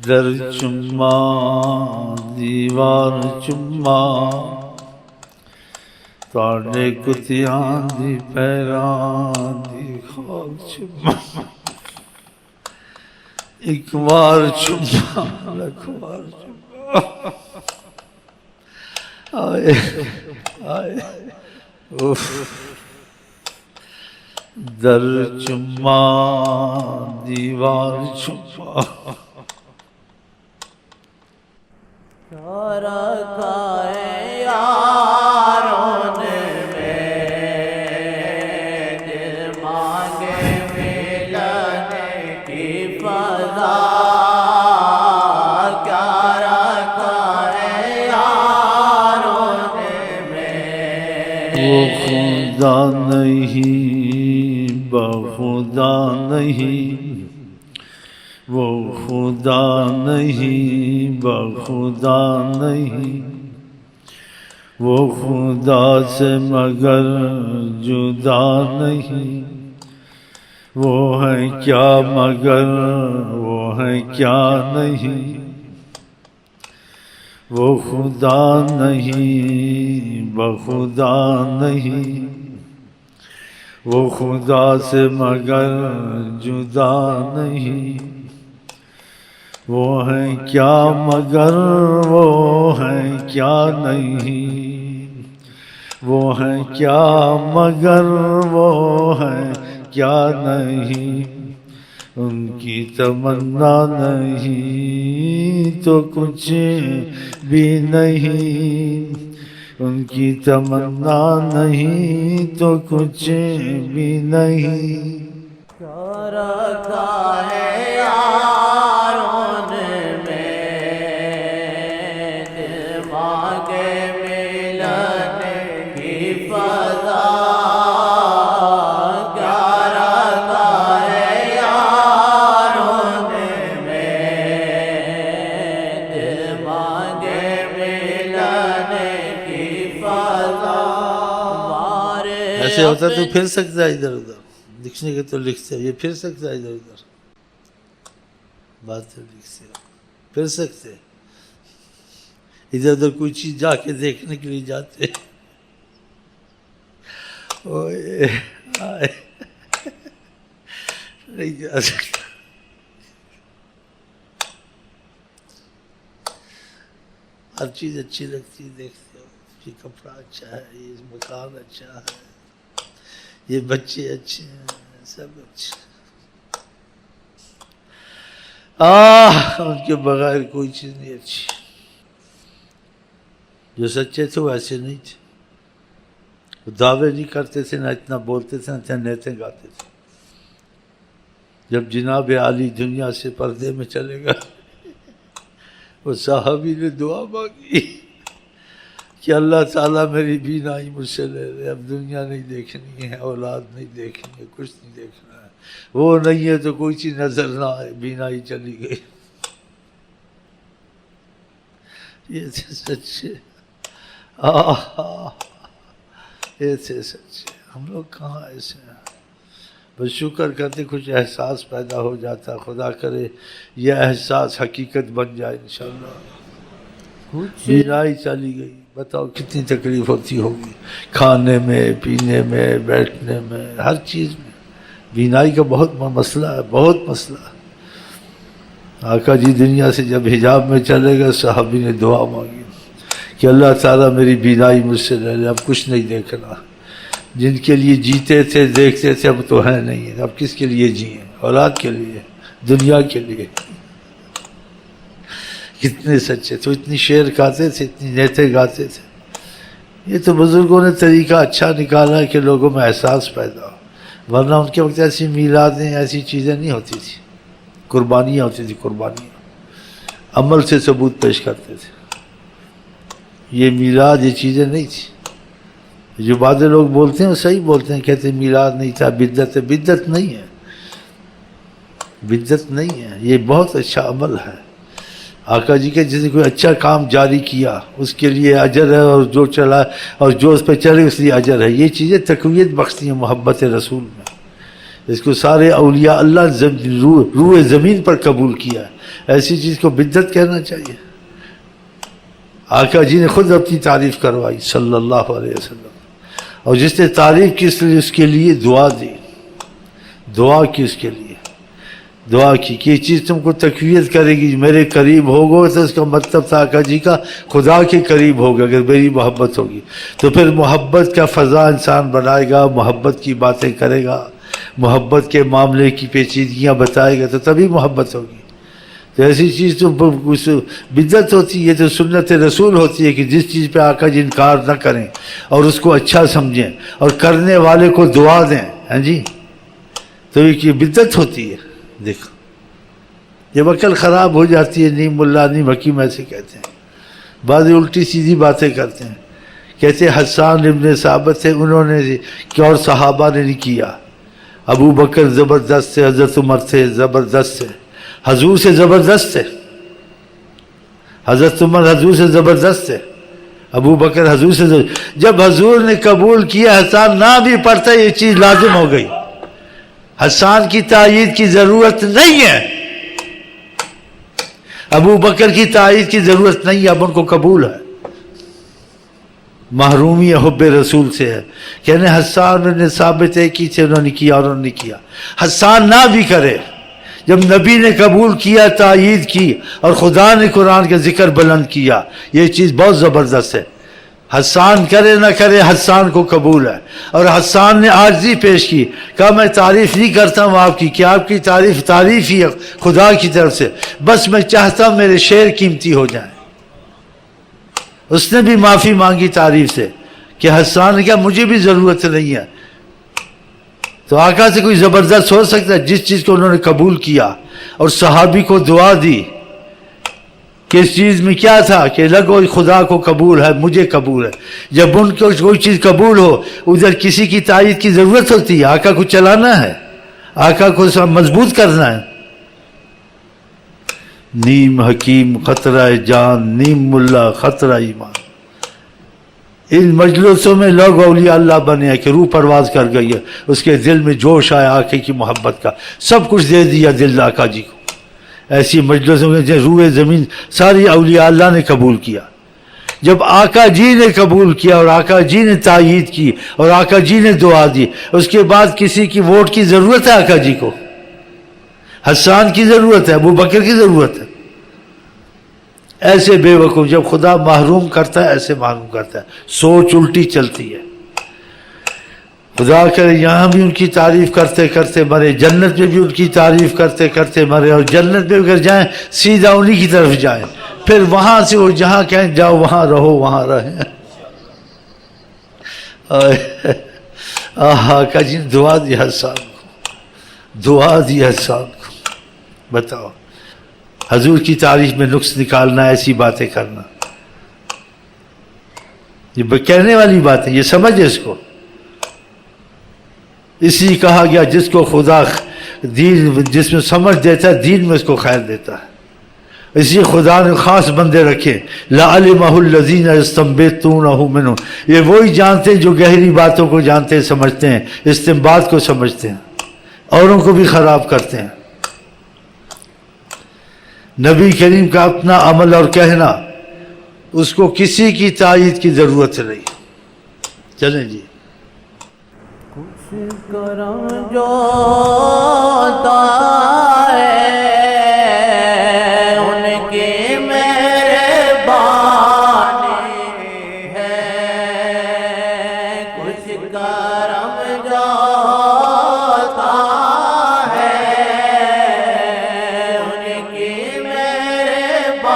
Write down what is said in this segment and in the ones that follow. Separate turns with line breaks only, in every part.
در چما دیوار چما تاڑے کتیاں دی پیران دی خاک چما ایک بار چما لکھ بار چما آئے آئے اوف در چما دیوار چما
رکھا ہے یاروں نے دل مانگے ملنے کی فضا کیا رکھا ہے یاروں نے
وہ خدا نہیں بخدا نہیں وہ خدا نہیں بخدا نہیں وہ خدا سے مگر جدا نہیں وہ ہے کیا مگر وہ ہے کیا نہیں وہ خدا نہیں بخدا نہیں وہ خدا سے مگر جدا نہیں وہ ہیں کیا مگر وہ ہیں کیا نہیں وہ ہیں کیا مگر وہ ہیں کیا نہیں ان کی تمنا نہیں تو کچھ بھی نہیں ان کی تمنا نہیں تو کچھ بھی نہیں
کیا رکھا ہے یاروں نے دل مانگے ملنے کی فضا کیا رکھا ہے یاروں نے دل مانگے ملنے کی فضا
ایسے ہوتا تو پھر سکتا ہے ادھر ادھر لکھنے کے تو لکھتے ہیں یہ پھر سکتا ہے ادھر ادھر بات تو لکھتے ہیں پھر سکتے ادھر ادھر کوئی چیز جا کے دیکھنے کے لیے جاتے اوئے آئے نہیں جا سکتا ہر چیز اچھی لگتی ہے دیکھتے ہو یہ کپڑا اچھا ہے یہ مکان اچھا ہے یہ بچے اچھے ہیں سب اچھے ان کے بغیر کوئی چیز نہیں اچھی جو سچے تھے وہ ایسے نہیں تھے وہ دعوے نہیں کرتے تھے نہ اتنا بولتے تھے نہ نیتیں گاتے تھے جب جناب عالی دنیا سے پردے میں چلے گا وہ صحابی نے دعا مانگی کہ اللہ تعالیٰ میری بینائی مجھ سے لے لے اب دنیا نہیں دیکھنی ہے اولاد نہیں دیکھنی ہے کچھ نہیں دیکھنا ہے وہ نہیں ہے تو کوئی چیز نظر نہ آئے بینائی چلی گئی یہ تھے سچے یہ تھے سچے ہم لوگ کہاں ایسے ہیں بس شکر کرتے کچھ احساس پیدا ہو جاتا خدا کرے یہ احساس حقیقت بن جائے انشاءاللہ بینائی چلی گئی بتاؤ کتنی تکلیف ہوتی ہوگی کھانے میں پینے میں بیٹھنے میں ہر چیز میں بینائی کا بہت مسئلہ ہے بہت مسئلہ ہے آقا جی دنیا سے جب حجاب میں چلے گئے صحابی نے دعا مانگی کہ اللہ تعالیٰ میری بینائی مجھ سے لے لے اب کچھ نہیں دیکھنا جن کے لیے جیتے تھے دیکھتے تھے اب تو ہے نہیں اب کس کے لیے جئیں اولاد کے لیے دنیا کے لیے کتنے سچے تو اتنی شعر گاتے تھے اتنی نیتیں گاتے تھے یہ تو بزرگوں نے طریقہ اچھا نکالا کہ لوگوں میں احساس پیدا ہو ورنہ ان کے وقت ایسی میلادیں ایسی چیزیں نہیں ہوتی تھی قربانیاں ہوتی تھی قربانیاں عمل سے ثبوت پیش کرتے تھے یہ میلاد یہ چیزیں نہیں تھی جو بعض لوگ بولتے ہیں وہ صحیح بولتے ہیں کہتے ہیں میلاد نہیں تھا بدعت ہے بدعت نہیں ہے بدعت نہیں ہے یہ بہت اچھا عمل ہے آقا جی کے جس نے کوئی اچھا کام جاری کیا اس کے لیے اجر ہے اور جو چلا اور جو اس پہ چلے اس لیے اجر ہے یہ چیزیں تقویت بخشتی ہیں محبت رسول میں اس کو سارے اولیاء اللہ روح زمین پر قبول کیا ہے ایسی چیز کو بدعت کہنا چاہیے؟ آقا جی نے خود اپنی تعریف کروائی صلی اللہ علیہ وسلم، اور جس نے تعریف کی اس کے لیے دعا دی، دعا کی اس کے لیے، دعا کی کہ یہ چیز تم کو تقویت کرے گی، میرے قریب ہوگو، تو اس کا مطلب تھا آقا جی کا خدا کے قریب ہوگا اگر میری محبت ہوگی، تو پھر محبت کا فضا انسان بنائے گا، محبت کی باتیں کرے گا، محبت کے معاملے کی پیچیدگیاں بتائے گا، تو تبھی محبت ہوگی۔ تو ایسی چیز تو بدعت ہوتی ہے، یہ تو سنت رسول ہوتی ہے کہ جس چیز پہ آقا جی انکار نہ کریں اور اس کو اچھا سمجھیں اور کرنے والے کو دعا دیں، ہاں جی، تو یہ بدعت ہوتی ہے۔ دیکھو جب عقل خراب ہو جاتی ہے، نیم ملا نیم حکیم ایسے کہتے ہیں، بعض الٹی سیدھی باتیں کرتے ہیں، کہتے ہیں حسان ابن ثابت تھے، انہوں نے کہ اور صحابہ نے نہیں کیا، ابو بکر زبردست تھے، حضرت عمر تھے زبردست تھے، حضور سے زبردست تھے، حضرت عمر حضور سے زبردست تھے، ابو بکر حضور سے زبردست۔ جب حضور نے قبول کیا، حسان نہ بھی پڑھتا، یہ چیز لازم ہو گئی، حسان کی تائید کی ضرورت نہیں ہے، ابو بکر کی تائید کی ضرورت نہیں ہے، اب ان کو قبول ہے۔ محرومی حب رسول سے ہے، کہنے حسان نے ثابت ہے کی تھے، انہوں نے کیا اور انہوں نے کیا، حسان نہ بھی کرے، جب نبی نے قبول کیا، تائید کی، اور خدا نے قرآن کا ذکر بلند کیا، یہ چیز بہت زبردست ہے۔ حسان کرے نہ کرے، حسان کو قبول ہے، اور حسان نے عاجزی پیش کی، کہا میں تعریف نہیں کرتا ہوں آپ کی، کہ آپ کی تعریف ہی ہے خدا کی طرف سے، بس میں چاہتا ہوں میرے شعر قیمتی ہو جائیں۔ اس نے بھی معافی مانگی تعریف سے، کہ حسان نے کہا مجھے بھی ضرورت نہیں ہے۔ تو آقا سے کوئی زبردست ہو سکتا ہے؟ جس چیز کو انہوں نے قبول کیا، اور صحابی کو دعا دی کہ اس چیز میں کیا تھا کہ لگو خدا کو قبول ہے، مجھے قبول ہے۔ جب ان کو کوئی چیز قبول ہو، ادھر کسی کی تائید کی ضرورت ہوتی ہے، آقا کو چلانا ہے، آقا کو مضبوط کرنا ہے۔ نیم حکیم خطرہ جان، نیم ملا خطرہ ایمان۔ ان مجلسوں میں لوگ اولیاء اللہ بنے ہیں کہ روح پرواز کر گئی ہے، اس کے دل میں جوش آیا آقا کی محبت کا، سب کچھ دے دیا دل آقا جی کو۔ ایسی مجلسوں میں روح زمین ساری اولیاء اللہ نے قبول کیا۔ جب آقا جی نے قبول کیا اور آقا جی نے تائید کی اور آقا جی نے دعا دی، اس کے بعد کسی کی ووٹ کی ضرورت ہے آقا جی کو؟ حسان کی ضرورت ہے، ابو بکر کی ضرورت ہے؟ ایسے بے وقوف جب خدا محروم کرتا ہے، ایسے محروم کرتا ہے، سوچ الٹی چلتی ہے۔ خدا کرے یہاں بھی ان کی تعریف کرتے کرتے مرے، جنت میں بھی ان کی تعریف کرتے کرتے مرے، اور جنت میں اگر جائیں سیدھا انہی کی طرف جائیں، پھر وہاں سے وہ جہاں کہیں جاؤ وہاں رہو، وہاں رہیں۔ آقا جی نے دعا دی حسان کو، دعا دی حسان کو۔ بتاؤ حضور کی تعریف میں نقص نکالنا، ایسی باتیں کرنا، یہ کہنے والی بات ہے، یہ سمجھ اس کو۔ اسی کہا گیا جس کو خدا دین، جس میں سمجھ دیتا ہے دین میں اس کو خیر دیتا ہے۔ اسی خدا نے خاص بندے رکھے، لَعَلِمَهُ الَّذِينَ يَسْتَنبِطُونَهُ مِنْهُ، یہ وہی جانتے ہیں جو گہری باتوں کو جانتے ہیں، سمجھتے ہیں، استنباط کو سمجھتے ہیں، اوروں کو بھی خراب کرتے ہیں۔ نبی کریم کا اپنا عمل اور کہنا، اس کو کسی کی تائید کی ضرورت نہیں۔ چلیں جی،
کچھ کرم جو ہوتا ہے ان کی مہربانی ہے، کچھ کرم جو ہوتا ہے ان کی مہربانی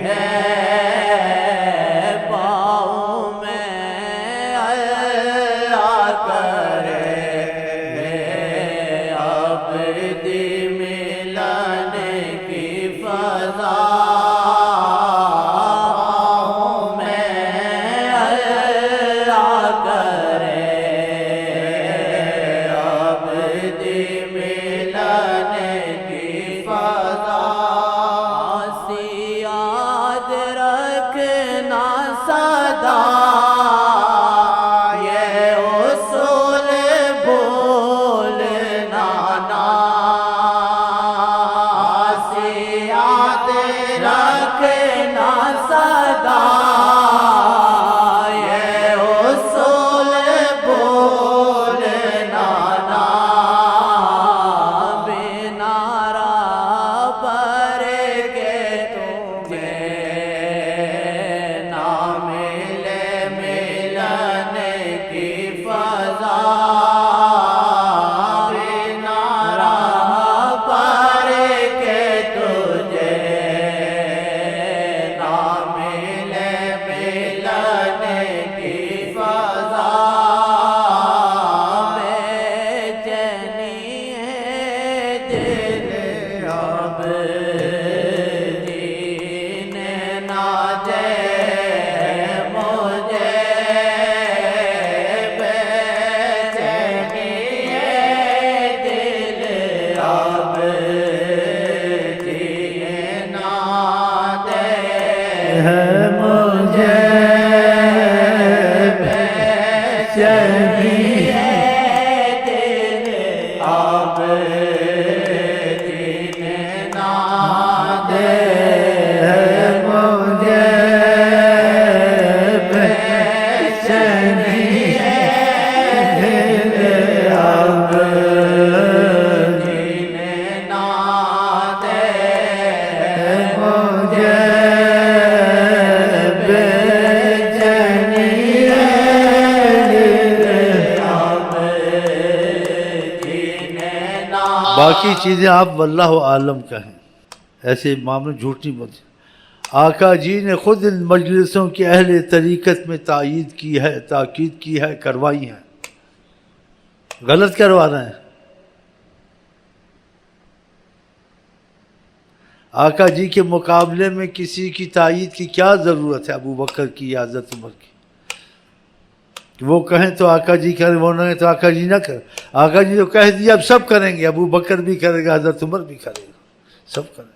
ہے، پاؤں میں اللہ کرے عبد ملنے کی
باقی چیزیں آپ واللہ عالم کہیں، ایسے معاملے جھوٹ نہیں بولتے۔ آقا جی نے خود ان مجلسوں کی اہل طریقت میں تائید کی ہے، تاکید کی ہے، کروائی ہیں، غلط کروا رہے ہیں۔ آقا جی کے مقابلے میں کسی کی تائید کی کیا ضرورت ہے؟ ابو بکر کی یا حضرت عمر کی؟ وہ کہیں تو آقا جی کریں، وہ نہ کہیں تو آقا جی نہ کریں۔ آقا جی تو کہہ دیا اب سب کریں گے، ابو بکر بھی کرے گا، حضرت عمر بھی کرے گا، سب کریں گے۔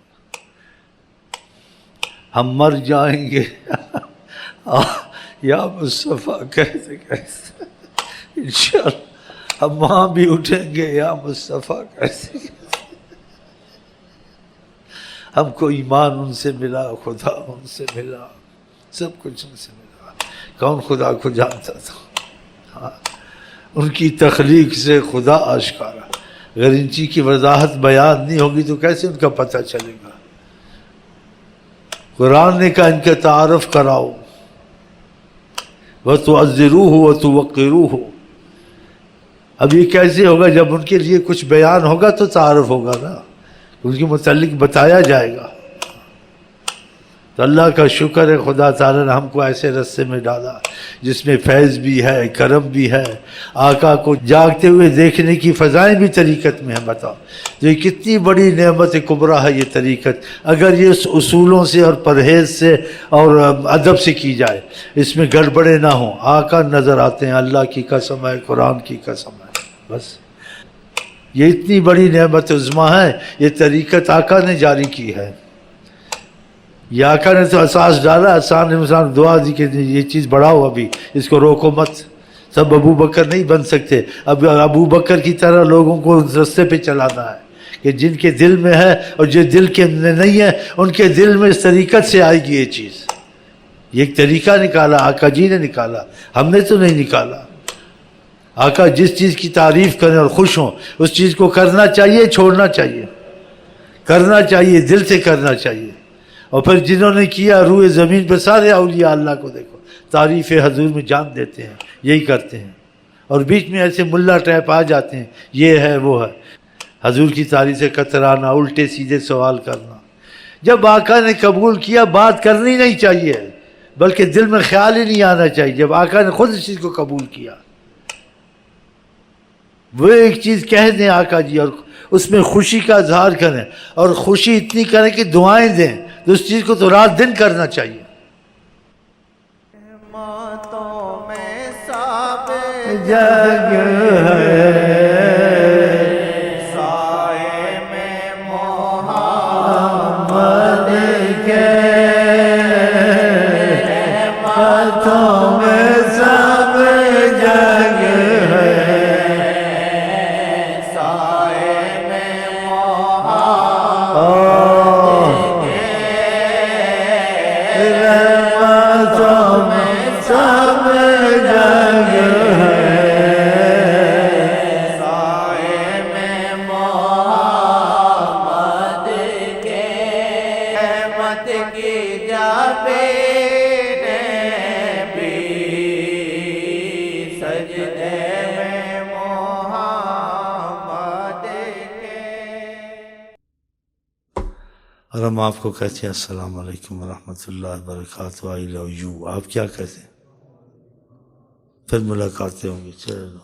ہم مر جائیں گے یا مصطفیٰ کہتے کہتے انشاءاللہ ہم وہاں بھی اٹھیں گے یا مصطفیٰ کہتے کہتے۔ ہم کو ایمان ان سے ملا، خدا ان سے ملا، سب کچھ ان سے ملا۔ کون خدا کو جانتا تھا؟ ہاں، ان کی تخلیق سے خدا آشکارا۔ اگر ان چیز کی وضاحت بیان نہیں ہوگی تو کیسے ان کا پتہ چلے گا؟ قرآن نے کہا ان کا تعارف کراؤ، وَتُعَزِّرُوهُ وَتُوَقِّرُوهُ۔ اب یہ کیسے ہوگا؟ جب ان کے لیے کچھ بیان ہوگا تو تعارف ہوگا نا، ان کے متعلق بتایا جائے گا۔ تو اللہ کا شکر ہے خدا تعالیٰ نے ہم کو ایسے رستے میں ڈالا جس میں فیض بھی ہے، کرم بھی ہے، آقا کو جاگتے ہوئے دیکھنے کی فضائیں بھی طریقت میں ہیں۔ بتاؤ یہ کتنی بڑی نعمت کبریٰ ہے یہ طریقت، اگر یہ اصولوں سے اور پرہیز سے اور ادب سے کی جائے، اس میں گڑبڑے نہ ہوں۔ آقا نظر آتے ہیں، اللہ کی قسم ہے، قرآن کی قسم ہے، بس یہ اتنی بڑی نعمت عظمیٰ ہے، یہ طریقت آقا نے جاری کی ہے۔ یہ آقا نے تو اساس ڈالا، انسان دعا دی کہ یہ چیز بڑھاؤ، ابھی اس کو روکو مت۔ سب ابو بکر نہیں بن سکتے، اب ابو بکر کی طرح لوگوں کو اس رستے پہ چلانا ہے کہ جن کے دل میں ہے اور جو دل کے نہیں ہے ان کے دل میں اس طریقت سے آئے گی یہ چیز۔ یہ ایک طریقہ نکالا آقا جی نے، نکالا، ہم نے تو نہیں نکالا۔ آقا جس چیز کی تعریف کریں اور خوش ہوں اس چیز کو کرنا چاہیے، چھوڑنا چاہیے، کرنا چاہیے، دل سے کرنا چاہیے۔ اور پھر جنہوں نے کیا روئے زمین پہ سارے اولیاء اللہ کو دیکھو، تعریف حضور میں جان دیتے ہیں، یہی کرتے ہیں۔ اور بیچ میں ایسے ملا ٹائپ آ جاتے ہیں، یہ ہے وہ ہے، حضور کی تعریف سے کترانا، الٹے سیدھے سوال کرنا۔ جب آقا نے قبول کیا بات کرنی نہیں چاہیے، بلکہ دل میں خیال ہی نہیں آنا چاہیے۔ جب آقا نے خود اس چیز کو قبول کیا، وہ ایک چیز کہہ دیں آقا جی اور اس میں خوشی کا اظہار کریں، اور خوشی اتنی کریں کہ دعائیں دیں، تو اس چیز کو تو رات دن کرنا چاہیے۔
ماتوں میں سب
جگ ہے،
سائے میں
محمد کے ہاتھوں میں سب جگ ہے،
سائے میں
رحمتوں میں سب جگ ہے،
سائے میں محمد کے رحمت کی جابے بھی سجدے میں محمد کے۔
اور ہم آپ کو کہتے ہیں السلام علیکم ورحمۃ اللہ وبرکاتہ، آئی لو یو، آپ کیا کہتے ہیں؟ پھر ملاقاتیں ہوں گی، چلو۔